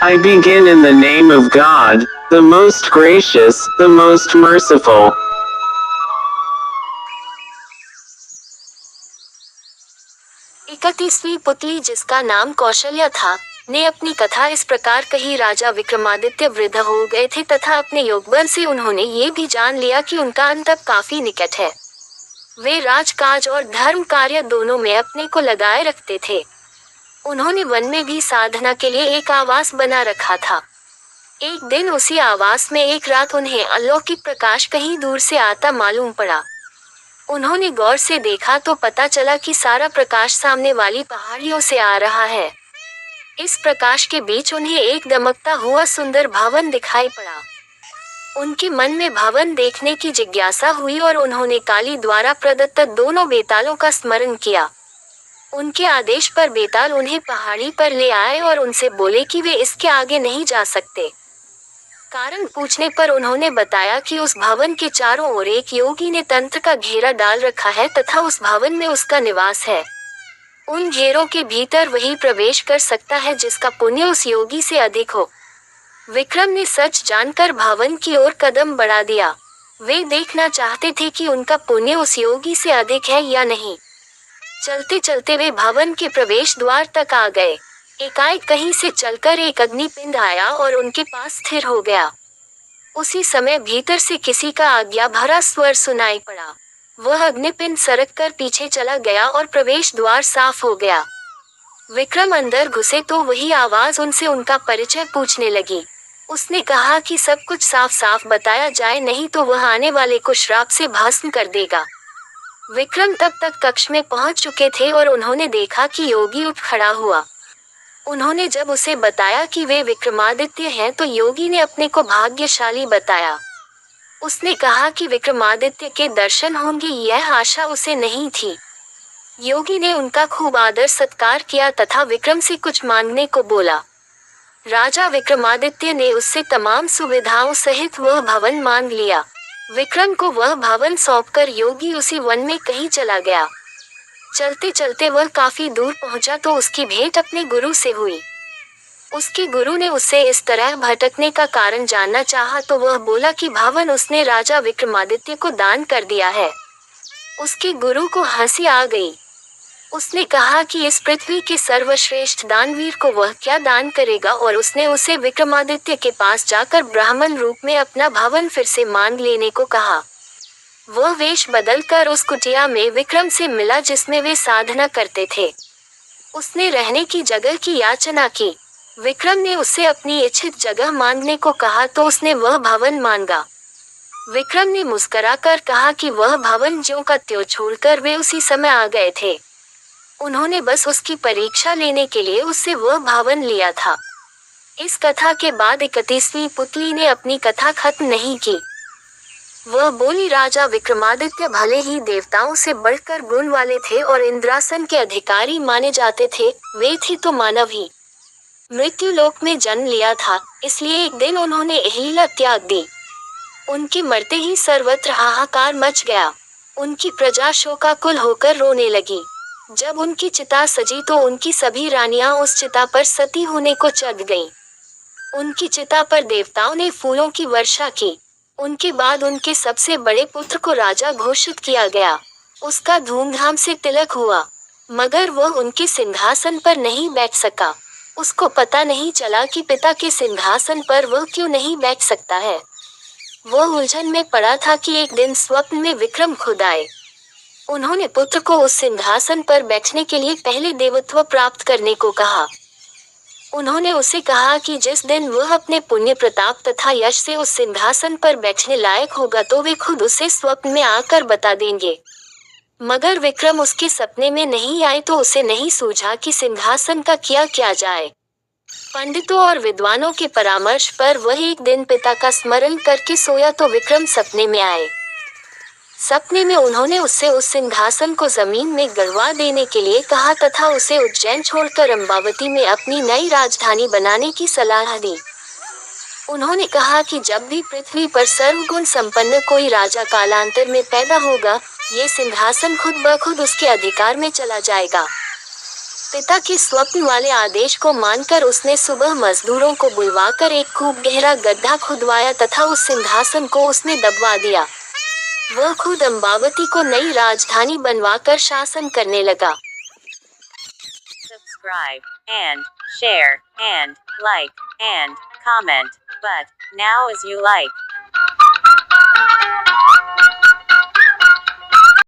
I begin in the name of God, the most gracious, the most merciful. 31वीं पुतली, जिसका नाम कौशल्या था, ने अपनी कथा इस प्रकार कही। राजा विक्रमादित्य वृद्ध हो गए थे तथा अपने योगबल से उन्होंने ये भी जान लिया कि उनका अंत अब काफी निकट है। वे राजकाज और धर्म कार्य दोनों में अपने को लगाए रखते थे। उन्होंने वन में भी साधना के लिए एक आवास बना रखा था। एक दिन उसी आवास में एक रात उन्हें अलौकिक प्रकाश कहीं दूर से आता मालूम पड़ा। उन्होंने गौर से देखा तो पता चला कि सारा प्रकाश सामने वाली पहाड़ियों से आ रहा है। इस प्रकाश के बीच उन्हें एक दमकता हुआ सुंदर भवन दिखाई पड़ा। उनके मन में भवन देखने की जिज्ञासा हुई और उन्होंने काली द्वारा प्रदत्त दोनों बेतालों का स्मरण किया। उनके आदेश पर बेताल उन्हें पहाड़ी पर ले आए और उनसे बोले कि वे इसके आगे नहीं जा सकते। कारण पूछने पर उन्होंने बताया कि उस भवन के चारों ओर एक योगी ने तंत्र का घेरा डाल रखा है तथा उस भवन में उसका निवास है। उन घेरों के भीतर वही प्रवेश कर सकता है जिसका पुण्य उस योगी से अधिक हो। विक्रम ने सच जानकर भवन की ओर कदम बढ़ा दिया। वे देखना चाहते थे कि उनका पुण्य उस योगी से अधिक है या नहीं। चलते चलते वे भवन के प्रवेश द्वार तक आ गए। एकाएक कहीं से चलकर एक अग्निपिंड आया और उनके पास स्थिर हो गया। उसी समय भीतर से किसी का आज्ञा भरा स्वर सुनाई पड़ा। वह अग्निपिंड सरक कर पीछे चला गया और प्रवेश द्वार साफ हो गया। विक्रम अंदर घुसे तो वही आवाज उनसे उनका परिचय पूछने लगी। उसने कहा कि सब कुछ साफ साफ बताया जाए, नहीं तो वह आने वाले को श्राप से भस्म कर देगा। विक्रम तब तक कक्ष में पहुंच चुके थे और उन्होंने देखा कि योगी उठ खड़ा हुआ। उन्होंने जब उसे बताया कि वे विक्रमादित्य हैं तो योगी ने अपने को भाग्यशाली बताया। उसने कहा कि विक्रमादित्य के दर्शन होंगे, यह आशा उसे नहीं थी। योगी ने उनका खूब आदर सत्कार किया तथा विक्रम से कुछ मांगने को बोला। राजा विक्रमादित्य ने उससे तमाम सुविधाओं सहित वह भवन मांग लिया। विक्रम को वह भवन सौंपकर योगी उसी वन में कहीं चला गया। चलते चलते वह काफी दूर पहुंचा तो उसकी भेंट अपने गुरु से हुई। उसके गुरु ने उससे इस तरह भटकने का कारण जानना चाहा तो वह बोला कि भवन उसने राजा विक्रमादित्य को दान कर दिया है। उसके गुरु को हंसी आ गई। उसने कहा कि इस पृथ्वी के सर्वश्रेष्ठ दानवीर को वह क्या दान करेगा, और उसने उसे विक्रमादित्य के पास जाकर ब्राह्मण रूप में अपना भवन फिर से मांग लेने को कहा। वह वेश बदलकर उस कुटिया में विक्रम से मिला जिसमें वे साधना करते थे। उसने रहने की जगह की याचना की। विक्रम ने उससे अपनी इच्छित जगह मांगने को कहा तो उसने वह भवन मांगा। विक्रम ने मुस्कुराकर कहा कि वह भवन ज्यों का त्यों छोड़कर वे उसी समय आ गए थे। उन्होंने बस उसकी परीक्षा लेने के लिए उससे वह भवन लिया था। इस कथा के बाद 31वीं पुतली ने अपनी कथा खत्म नहीं की। वह बोली, राजा विक्रमादित्य भले ही देवताओं से बढ़कर गुण वाले थे और इंद्रासन के अधिकारी माने जाते थे, वे थे तो मानव ही। मृत्यु लोक में जन्म लिया था, इसलिए एक दिन उन्होंने अहिला त्याग दी। उनके मरते ही सर्वत्र हाहाकार मच गया। उनकी प्रजा शोकाकुल होकर रोने लगी। जब उनकी चिता सजी तो उनकी सभी रानियां उस चिता पर सती होने को चढ़ गईं। उनकी चिता पर देवताओं ने फूलों की वर्षा की। उनके बाद उनके सबसे बड़े पुत्र को राजा घोषित किया गया। उसका धूमधाम से तिलक हुआ, मगर वह उनके सिंहासन पर नहीं बैठ सका। उसको पता नहीं चला कि पिता के सिंहासन पर वह क्यों नहीं बैठ सकता है। वह उलझन में पड़ा था कि एक दिन स्वप्न में विक्रम खुद आए। उन्होंने पुत्र को उस सिंहासन पर बैठने के लिए पहले देवत्व प्राप्त करने को कहा। उन्होंने उसे कहा कि जिस दिन वह अपने पुण्य प्रताप तथा यश से उस सिंहासन पर बैठने लायक होगा तो वे खुद उसे स्वप्न में आकर बता देंगे। मगर विक्रम उसके सपने में नहीं आए तो उसे नहीं सूझा कि सिंहासन का क्या जाए। पंडितों और विद्वानों के परामर्श पर वह एक दिन पिता का स्मरण करके सोया तो विक्रम सपने में आए। सपने में उन्होंने उससे उस सिंहासन को जमीन में गड़वा देने के लिए कहा तथा उसे उज्जैन छोड़कर अम्बावती में अपनी नई राजधानी बनाने की सलाह दी। उन्होंने कहा कि जब भी पृथ्वी पर सर्वगुण संपन्न कोई राजा कालांतर में पैदा होगा, ये सिंहासन खुद ब खुद उसके अधिकार में चला जाएगा। पिता के स्वप्न वाले आदेश को मानकर उसने सुबह मजदूरों को बुलवाकर एक खूब गहरा गड्ढा खुदवाया तथा उस सिंहासन को उसने दबवा दिया। वह खुद अम्बावती को नई राजधानी बनवाकर शासन करने लगा। Subscribe and share and like and comment. But now as you like